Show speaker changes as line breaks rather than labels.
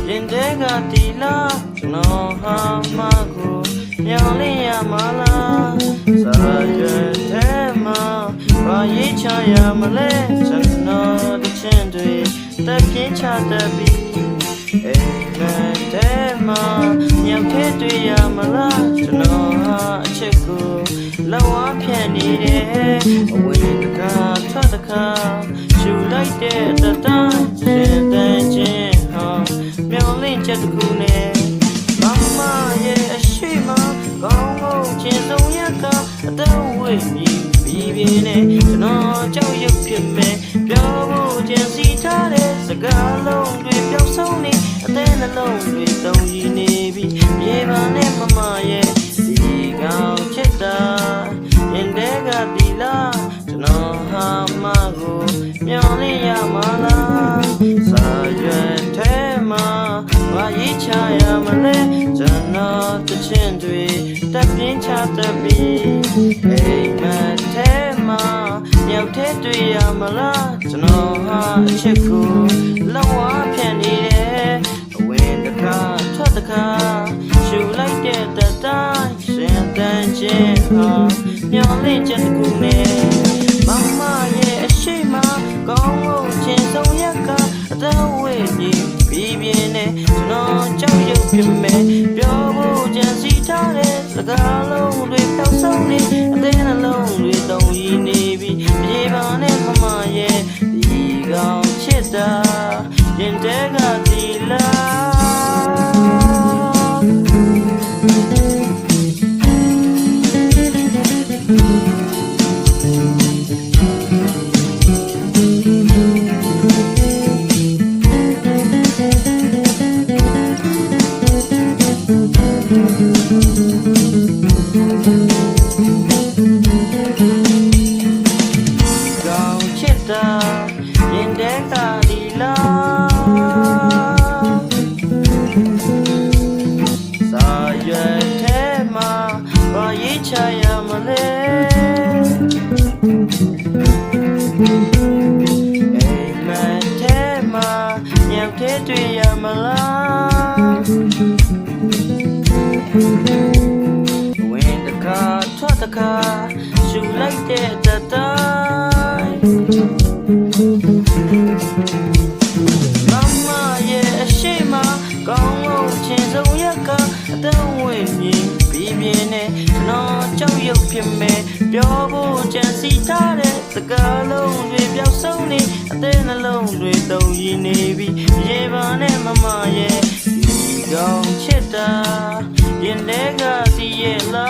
ရင်တဲကတီလာကျွန်တော်ဟာမကိုမြောင်လင်းရမလားစာရွက်ထဲမှာဘာရေးချရမလဲကျွန်တော်တချင်တွေတက်ပြင်းချတတ်ပြီးအိမ်မက်ထဲမှာမြောင်ထဲတွေ့ရမလားကျွန်တော်ဟာအချစ်ကိုလက်ဝါးဖြန့်နေတယ်အဝင်တကားထွက်တကားရှူလိုက်တဲ့တတိုင်းရှင်တန်ချင်းမြောင်လင်းချက်တခုနဲ့မမရဲ့အရှိမကောင်းကောင်းချင်းဆုံးရကအတော့ဝေးပြီးပြင်းနဲ့ကျွန်တော်ကြောက်ရွံ့ဖြစ်မယ်ပြောဖို့ကြံစီထားတဲ့စကားလုံးတွေပျောက်ဆုံးနေအသေးနှလုံးတွေတုံ့ရည်နေပြီးပြေပါနဲ့မမရဲ့ဒီကောင်ချစ်တာရင်တဲကဒီလားကျွန်တော်ဟာမကိုမြောင်လင်းရမလားစာရွက်ထဲမှာဘာရေးချရမလဲကျွန်တော်တချင်တွေတက်ပြင်းချတတ်ပြီးအိမ်မက်ထဲမှာမြောက်ထဲတွေ့ရမလားကျွန်တော်ဟာအချစ်ကိုလောက်ဝါဖြန့်နေတယ်အဝင်တကားထွက်တကားရှူလိုက်တဲ့တတိုင်းရှင်တန်ချင်းဟာမြောင်လင်းချက်တခုနဲ့မမရဲ့အရှိမကောင်းလို့ချင်းဆုံးရကအတော့ဝေးပြီးပြင်းနဲ့ကျွန်တော်ကြောက်ရွံ့ဖြစ်မယ်ပြောဖို့ကြံစီထားတဲ့စကားလုံးတွေပျောက်ဆုံးနေအသေးနှလုံးတွေတုံ့ရည်နေပြီးပြေပါနဲ့မမရဲ့ဒီကောင်ချစ်တာရင်တဲကဒီကောင်ချစ်တာရင်တဲကဒီလားစာရွက်ထဲမှာဘာရေးချရမလဲအိမ်မက်ထဲမှာညောင်ထဲတွေ့ရမလားဝင်တကားထွက်တကားရှူလိုက်တဲ့တတိုင်းမမရဲ့အရှိမကောင်းလို့ချင်းဆုံးရကအတော့ဝေးပြီးပြင်းနဲ့ကျွန်တော်ကြောက်ရွံ့ဖြစ်မယ်ပြောဖို့ကြံစီထားတဲ့စကားလုံးတွေပျောက်ဆုံးနေအသေးနှလုံးတွေတုံ့ရည်နေပြီးရေပါနဲ့မမရဲ့ဒီကောင်ချစ်တာရင်ထဲကစီရဲ့လား